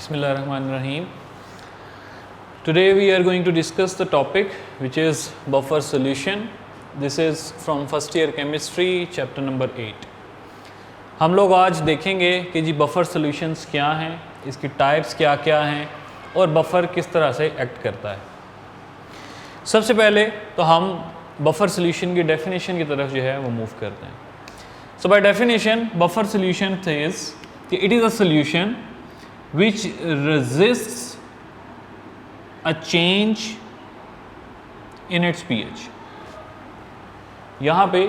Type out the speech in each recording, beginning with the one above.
Bismillahirrahmanirrahim. Today we are going to discuss the topic which is buffer solution. This is from first year chemistry chapter number 8. हम लोग आज देखेंगे कि जी buffer solutions क्या हैं, इसकी टाइप्स क्या क्या हैं और बफर किस तरह से एक्ट करता है। सबसे पहले तो हम बफर सॉल्यूशन की डेफिनेशन की तरफ जो है वो मूव करते हैं। So by definition buffer solution is कि it is a solution which resists a change in its pH। यहाँ पे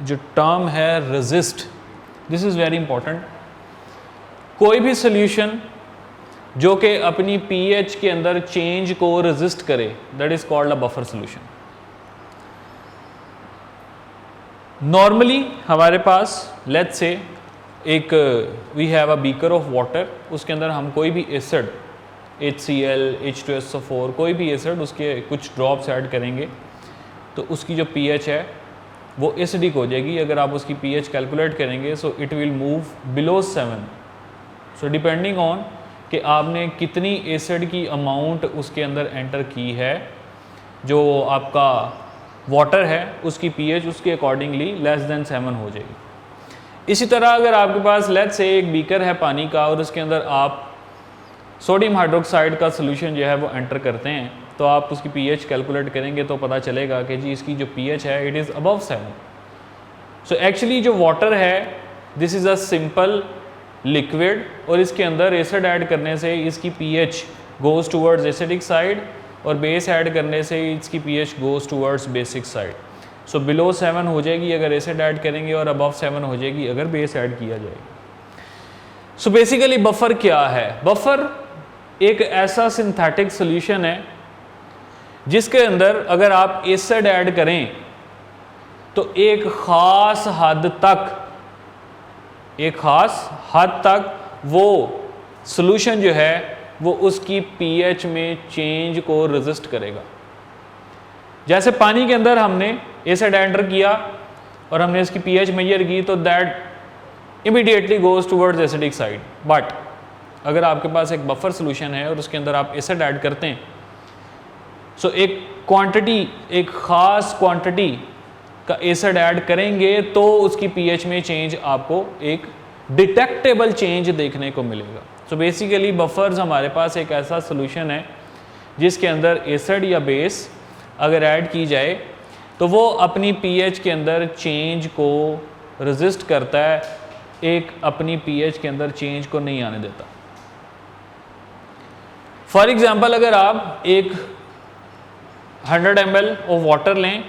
जो टर्म है resist, this is very important। कोई भी सॉल्यूशन जो कि अपनी pH के अंदर चेंज को resist करे, that is called a buffer solution। Normally हमारे पास let's say एक we have a beaker of water, उसके अंदर हम कोई भी एसिड HCl, H2SO4 कोई भी एसिड उसके कुछ ड्रॉप्स ऐड करेंगे तो उसकी जो pH है वो एसिडिक हो जाएगी। अगर आप उसकी pH कैलकुलेट करेंगे so it will move below 7। So depending on कि आपने कितनी एसिड की अमाउंट उसके अंदर एंटर की है, जो आपका वाटर है उसकी pH उसके अकॉर्डिंगली लेस देन 7 हो जाएगी। इसी तरह अगर आपके पास लेट्स से एक बीकर है पानी का और उसके अंदर आप सोडियम हाइड्रोक्साइड का सोल्यूशन जो है वो एंटर करते हैं तो आप उसकी pH कैलकुलेट करेंगे तो पता चलेगा कि जी इसकी जो pH है it is above 7। So actually जो वाटर है this is a simple liquid और इसके अंदर एसिड ऐड करने से इसकी pH goes towards acidic side और बेस ऐड करने से इसकी pH goes towards basic side. So below 7 हो जाएगी अगर एसिड ऐड करेंगे और अबव 7 हो जाएगी अगर बेस ऐड किया जाएगा। सो बेसिकली बफर क्या है? बफर एक ऐसा सिंथेटिक सॉल्यूशन है जिसके अंदर अगर आप एसिड ऐड करें तो एक ख़ास हद तक वो सॉल्यूशन जो है वो उसकी pH में चेंज को रेजिस्ट करेगा। जैसे पानी के अंदर हमने एसिड एंटर किया और हमने इसकी pH मेजर की तो that immediately goes towards acidic side. But अगर आपके पास एक बफर सॉल्यूशन है और उसके अंदर आप एसिड ऐड करते हैं सो एक ख़ास क्वांटिटी का एसिड ऐड करेंगे तो उसकी pH में चेंज आपको एक डिटेक्टेबल चेंज देखने को मिलेगा। सो बेसिकली बफर्स हमारे पास एक ऐसा सॉल्यूशन है जिसके अंदर एसिड या बेस अगर ऐड की जाए तो वो अपनी pH के अंदर चेंज को रेजिस्ट करता है, एक अपनी pH के अंदर चेंज को नहीं आने देता। फॉर एग्जांपल अगर आप एक 100 ml ऑफ वाटर लें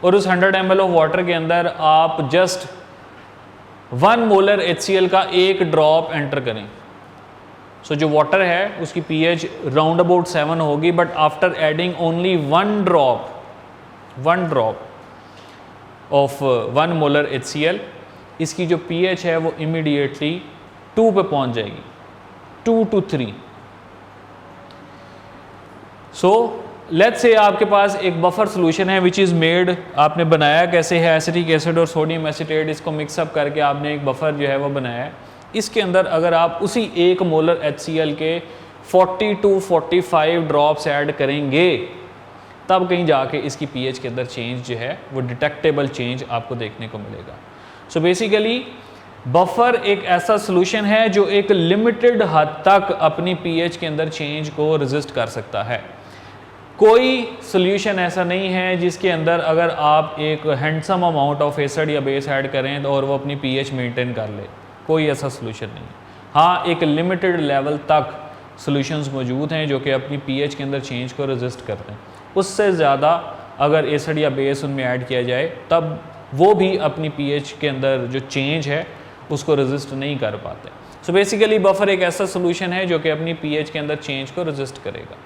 और उस 100 ml ऑफ वाटर के अंदर आप जस्ट 1 मोलर HCl का एक ड्रॉप एंटर करें सो जो वाटर है उसकी pH राउंड अबाउट 7 होगी, but after adding only 1 drop of 1 molar HCl इसकी जो pH है वो इमीडिएटली 2 पे पहुंच जाएगी, 2 to 3। सो लेट्स से आपके पास एक बफर सॉल्यूशन है विच इज़ मेड, आपने बनाया कैसे है, एसिटिक एसिड और सोडियम एसीटेट इसको मिक्सअप करके आपने एक बफर जो है वो बनाया है। इसके अंदर अगर आप उसी 1 मोलर HCl के 40 to 45 ड्रॉप्स ऐड करेंगे तब कहीं जाके इसकी pH के अंदर चेंज जो है वो डिटेक्टेबल चेंज आपको देखने को मिलेगा। सो बेसिकली बफर एक ऐसा सॉल्यूशन है जो एक लिमिटेड हद तक अपनी pH के अंदर चेंज को रेजिस्ट कर सकता है। कोई सॉल्यूशन ऐसा नहीं है जिसके अंदर अगर आप एक हैंडसम अमाउंट ऑफ एसिड या बेस ऐड करें और वो अपनी pH मेंटेन कर ले, कोई ऐसा सॉल्यूशन नहीं। हाँ, एक लिमिटेड लेवल तक सॉल्यूशंस मौजूद हैं जो कि अपनी pH के अंदर चेंज को रेजिस्ट करते हैं। उससे ज़्यादा अगर एसिड या बेस उनमें ऐड किया जाए तब वो भी अपनी pH के अंदर जो चेंज है उसको रेजिस्ट नहीं कर पाते। सो बेसिकली बफर एक ऐसा सॉल्यूशन है जो कि अपनी pH के अंदर चेंज को रेजिस्ट करेगा।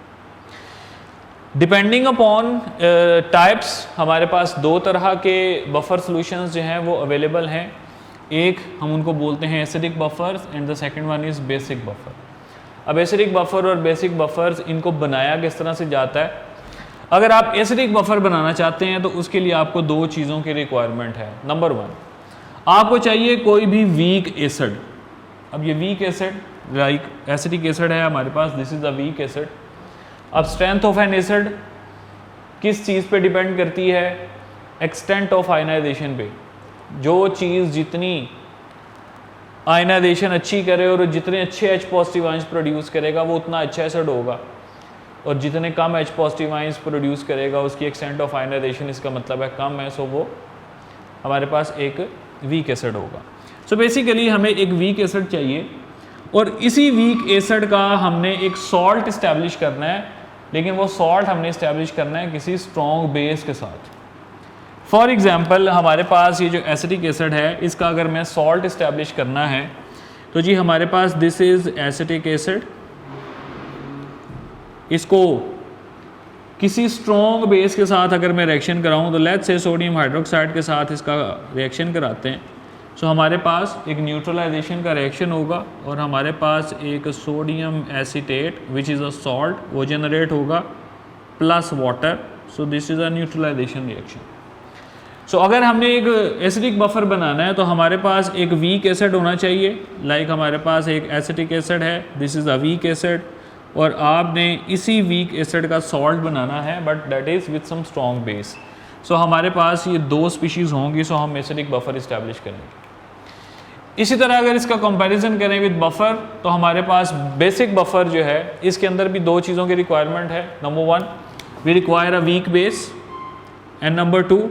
डिपेंडिंग अपॉन टाइप्स हमारे पास 2 तरह के बफर सॉल्यूशंस जो हैं वो अवेलेबल हैं। एक हम उनको बोलते हैं acidic buffers and the second one is basic buffer. अब एसिडिक बफर और बेसिक बफर्स इनको बनाया किस तरह से जाता है? अगर आप एसिडिक बफर बनाना चाहते हैं तो उसके लिए आपको 2 चीज़ों की रिक्वायरमेंट है। नंबर 1, आपको चाहिए कोई भी वीक एसिड अब ये weak acid like acetic acid है हमारे पास, this is a weak acid. अब स्ट्रेंथ ऑफ एन एसिड किस चीज़ पे डिपेंड करती है? एक्सटेंट ऑफ आयनाइजेशन पे। जो चीज़ जितनी आयनाइजेशन अच्छी करे और जितने अच्छे H पॉजिटिव आयंस प्रोड्यूस करेगा वो उतना अच्छा एसिड होगा, और जितने कम H पॉजिटिव आयंस प्रोड्यूस करेगा उसकी एक्सटेंट ऑफ आयनाइजेशन इसका मतलब है कम है, सो वो हमारे पास एक वीक एसिड होगा। सो बेसिकली हमें एक वीक एसिड चाहिए और इसी वीक एसिड का हमने एक सॉल्ट इस्टेब्लिश करना है, लेकिन वो सॉल्ट हमने इस्टेब्लिश करना है किसी स्ट्रॉन्ग बेस के साथ। फॉर एग्जांपल हमारे पास ये जो एसिटिक एसिड है इसका अगर मैं सॉल्ट इस्टेब्लिश करना है तो जी हमारे पास दिस इज़ एसिटिक एसिड, इसको किसी स्ट्रॉन्ग बेस के साथ अगर मैं रिएक्शन कराऊं तो लेट्स से सोडियम हाइड्रोक्साइड के साथ इसका रिएक्शन कराते हैं। सो हमारे पास एक न्यूट्रलाइजेशन का रिएक्शन होगा और हमारे पास एक sodium acetate which is a salt वो जनरेट होगा plus water. So this is a neutralization reaction. So अगर हमने एक एसिडिक बफर बनाना है तो हमारे पास एक वीक एसिड होना चाहिए, लाइक हमारे पास एक एसिटिक एसिड है, this is a weak acid, और आपने इसी वीक एसिड का सॉल्ट बनाना है but that is with some strong base. So हमारे पास ये दो स्पीशीज़ होंगी, सो हम एसिडिक बफर इस्टेब्लिश करेंगे। इसी तरह अगर इसका कंपैरिजन करें विद बफर तो हमारे पास बेसिक बफर जो है इसके अंदर भी दो चीज़ों की रिक्वायरमेंट है। Number one, we require a weak base, and number two,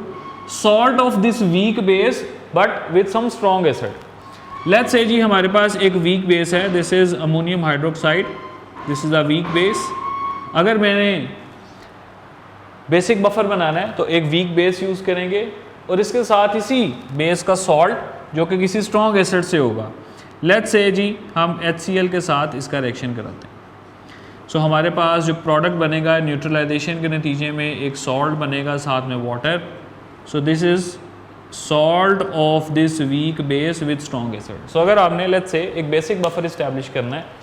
salt of this weak base but with some strong acid. Let's say जी हमारे पास एक वीक बेस है, this is ammonium hydroxide, this is a weak base. अगर मैंने basic buffer बनाना है तो एक वीक बेस यूज़ करेंगे और इसके साथ इसी बेस का सॉल्ट जो कि किसी स्ट्रॉन्ग एसिड से होगा। लेट्स से जी हम HCl के साथ इसका रिएक्शन कराते हैं। सो हमारे पास जो प्रोडक्ट बनेगा न्यूट्रलाइजेशन के नतीजे में एक सॉल्ट बनेगा साथ में water. So this is salt of this weak base with strong acid. So अगर आपने लेट्स से एक बेसिक बफर इस्टेब्लिश करना है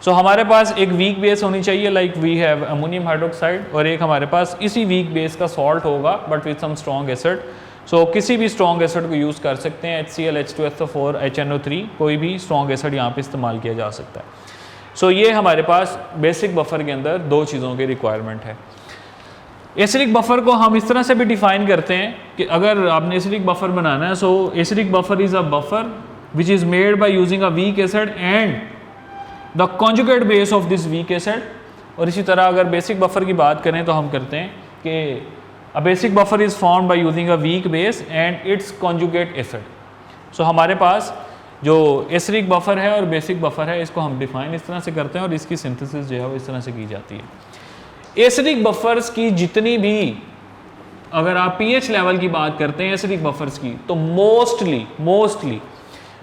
सो हमारे पास एक वीक बेस होनी चाहिए, like we have ammonium hydroxide, और एक हमारे पास इसी वीक बेस का सॉल्ट होगा but with some strong acid. So किसी भी स्ट्रॉन्ग एसिड को यूज़ कर सकते हैं, HCl, H2SO4, HNO3, कोई भी स्ट्रॉन्ग एसिड यहाँ पे इस्तेमाल किया जा सकता है। सो ये हमारे पास बेसिक बफर के अंदर दो चीज़ों की रिक्वायरमेंट है। एसिडिक बफर को हम इस तरह से भी डिफाइन करते हैं कि अगर आपने एसिडिक बफर बनाना है, so acidic buffer is a buffer which is made by using a weak acid and the conjugate base of this week acid. और इसी तरह अगर बेसिक बफर की बात करें तो हम करते हैं कि a basic buffer is formed by using a weak base and its conjugate acid. So हमारे पास जो एसिडिक बफर है और बेसिक बफर है इसको हम डिफाइन इस तरह से करते हैं और इसकी सिंथेसिस जो है वो इस तरह से की जाती है। एसिडिक बफर्स की जितनी भी अगर आप pH लेवल की बात करते हैं एसिडिक बफर्स की तो मोस्टली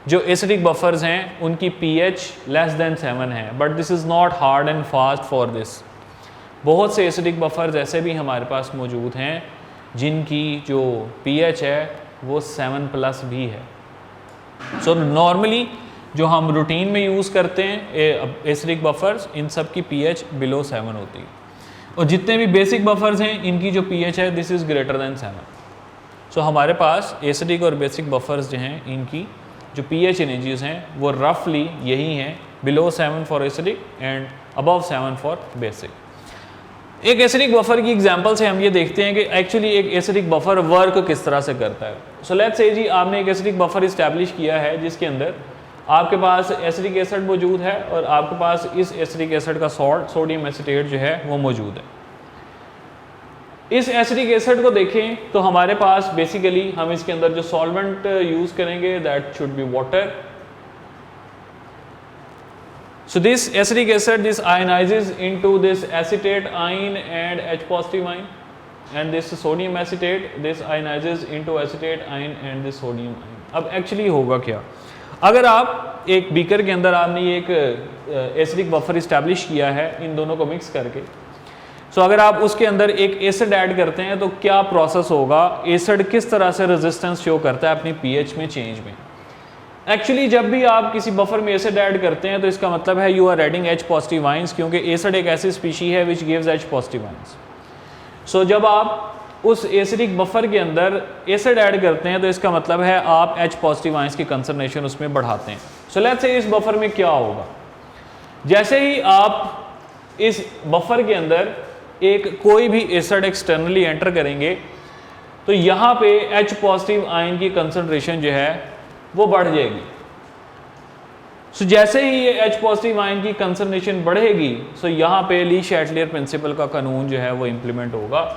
जो एसिडिक बफर्स हैं उनकी pH लेस देन 7 है, but this is not hard and fast for this. बहुत से एसिडिक बफर्स ऐसे भी हमारे पास मौजूद हैं जिनकी जो pH है वो 7+ भी है। सो नॉर्मली जो हम रूटीन में यूज़ करते हैं एसिडिक बफर्स, इन सब की pH बिलो 7 होती है, और जितने भी बेसिक बफर्स हैं इनकी जो pH है दिस इज़ ग्रेटर देन 7। सो हमारे पास एसिडिक और बेसिक बफर्स जो हैं इनकी जो pH एनर्जीज हैं वो रफली यही हैं, below 7 for acidic and above 7 for basic. एक एसिडिक बफर की एग्जांपल से हम ये देखते हैं कि एक्चुअली एक एसिडिक बफर वर्क किस तरह से करता है। सो लेट्स से जी आपने एक एसिडिक बफर इस्टेब्लिश किया है जिसके अंदर आपके पास एसिडिक एसिड मौजूद है और आपके पास इस एसिडिक एसिड का सॉल्ट सोडियम एसीटेट जो है वो मौजूद है। इस एसिडिक एसिड को देखें तो हमारे पास बेसिकली हम इसके अंदर जो सॉल्वेंट यूज करेंगे that should be water. So this acidic acid this ionizes into this acetate ion and H positive ion, and this sodium acetate this ionizes into acetate ion and this sodium ion. अब actually होगा क्या, अगर आप एक beaker के अंदर आपने एक एसिडिक बफर इस्टेब्लिश किया है इन दोनों को मिक्स करके, सो अगर आप उसके अंदर एक एसिड ऐड करते हैं तो क्या प्रोसेस होगा, एसिड किस तरह से रेजिस्टेंस शो करता है अपनी pH में चेंज में। एक्चुअली जब भी आप किसी बफर में एसिड ऐड करते हैं तो इसका मतलब है you are adding H positive ions, क्योंकि एसिड एक ऐसी स्पीशी है which gives H positive ions. So जब आप उस एसिडिक बफर के अंदर एसिड ऐड करते हैं तो इसका मतलब है आप H पॉजिटिव आयंस की कंसंट्रेशन उसमें बढ़ाते हैं। सो लेट्स से इस बफर में क्या होगा, जैसे ही आप इस बफर के अंदर एक कोई भी एसिड एक्सटर्नली एंटर करेंगे तो यहाँ पे H पॉजिटिव आयन की कंसंट्रेशन जो है वो बढ़ जाएगी। सो जैसे ही ये H पॉजिटिव आयन की कंसंट्रेशन बढ़ेगी सो यहाँ पे ली शैटलियर प्रिंसिपल का कानून जो है वो इम्प्लीमेंट होगा।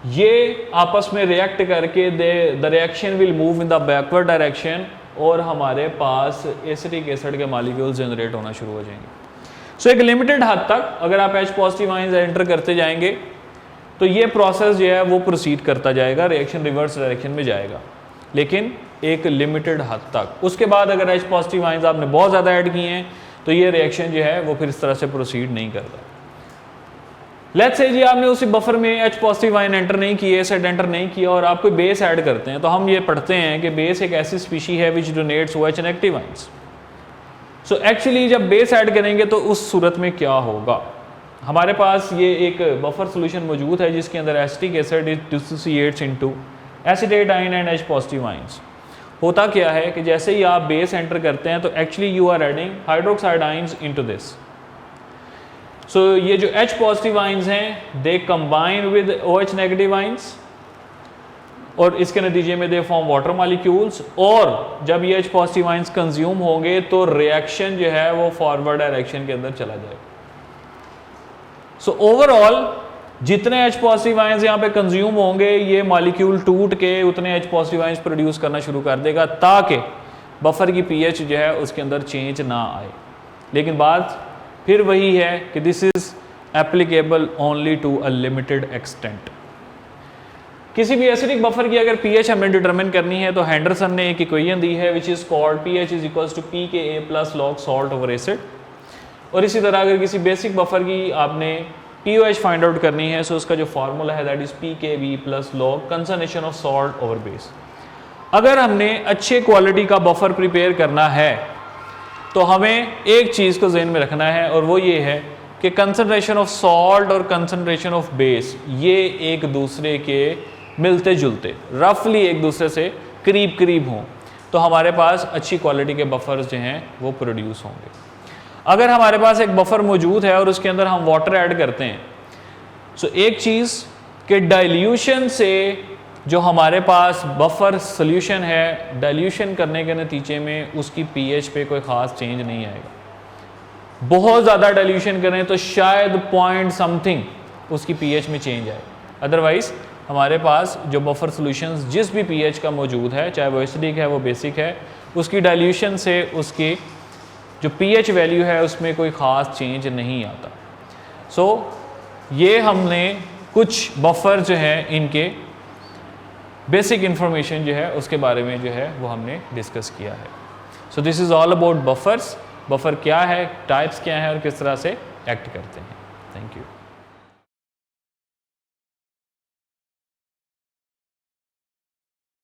ये आपस में रिएक्ट करके the reaction will move in the backward direction और हमारे पास एसिटिक एसिड के मॉलिक्यूल्स जनरेट होना शुरू हो जाएंगे। सो एक लिमिटेड हद तक अगर आप H पॉजिटिव आयंस एंटर करते जाएंगे तो ये प्रोसेस जो है वो प्रोसीड करता जाएगा, रिएक्शन रिवर्स डायरेक्शन में जाएगा, लेकिन एक लिमिटेड हद तक। उसके बाद अगर H पॉजिटिव आयंस आपने बहुत ज़्यादा ऐड किए हैं तो ये रिएक्शन जो है वो फिर इस तरह से प्रोसीड नहीं करता। लेट्स से जी आपने उसी बफर में H पॉजिटिव आयन एंटर नहीं किए, एसिड एंटर नहीं किया और आप कोई बेस ऐड करते हैं, तो हम ये पढ़ते हैं कि बेस एक ऐसी स्पीशी है which donates OH negative ions. So actually जब बेस ऐड करेंगे तो उस सूरत में क्या होगा, हमारे पास ये एक बफर सोल्यूशन मौजूद है जिसके अंदर acetic acid dissociates into acetate ion and H positive ions. होता क्या है कि जैसे ही आप बेस एंटर करते हैं तो actually you are adding hydroxide ions into this. So ये जो H पॉजिटिव आयंस हैं they combine with OH negative ions और इसके नतीजे में दे फॉर्म वाटर मॉलिक्यूल्स, और जब ये H पॉजिटिव आयंस कंज्यूम होंगे तो रिएक्शन जो है वो फॉरवर्ड डायरेक्शन के अंदर चला जाएगा। सो ओवरऑल जितने H पॉजिटिव आयंस यहाँ पे कंज्यूम होंगे ये मॉलिक्यूल टूट के उतने H पॉजिटिव आयंस प्रोड्यूस करना शुरू कर देगा ताकि बफर की pH जो है उसके अंदर चेंज ना आए। लेकिन बात फिर वही है कि this is applicable only to a limited extent. किसी भी एसिडिक बफर की अगर pH हमने डिटरमिन करनी है तो हेंडरसन ने एक इक्वेशन दी है which is called pH is equals to pKa plus log salt over acid. और इसी तरह अगर किसी बेसिक बफर की आपने POH फाइंड आउट करनी है सो उसका जो फार्मूला है that is pKb plus log concentration of salt over base. अगर हमने अच्छे क्वालिटी का बफर प्रिपेयर करना है तो हमें एक चीज़ को जहन में रखना है और वो ये है कि कंसंट्रेशन ऑफ सॉल्ट और कंसंट्रेशन ऑफ बेस ये एक दूसरे के मिलते जुलते रफली एक दूसरे से करीब करीब हों तो हमारे पास अच्छी क्वालिटी के बफर्स जो हैं वो प्रोड्यूस होंगे। अगर हमारे पास एक बफर मौजूद है और उसके अंदर हम वाटर ऐड करते हैं सो एक चीज़ कि डाइल्यूशन से जो हमारे पास बफर सोल्यूशन है डाइल्यूशन करने के नतीजे में उसकी pH पे कोई ख़ास चेंज नहीं आएगा। बहुत ज़्यादा डाइल्यूशन करें तो शायद पॉइंट समथिंग उसकी pH में चेंज आए, अदरवाइज़ हमारे पास जो बफर सोल्यूशंस जिस भी pH का मौजूद है चाहे वो एसिडिक है वो बेसिक है उसकी डाइल्यूशन से उसकी जो pH वैल्यू है उसमें कोई ख़ास चेंज नहीं आता। सो ये हमने कुछ बफर जो हैं इनके बेसिक इन्फॉर्मेशन जो है उसके बारे में जो है वो हमने डिस्कस किया है। सो this is all about buffers. Buffer क्या है, टाइप्स क्या है और किस तरह से एक्ट करते हैं। Thank you.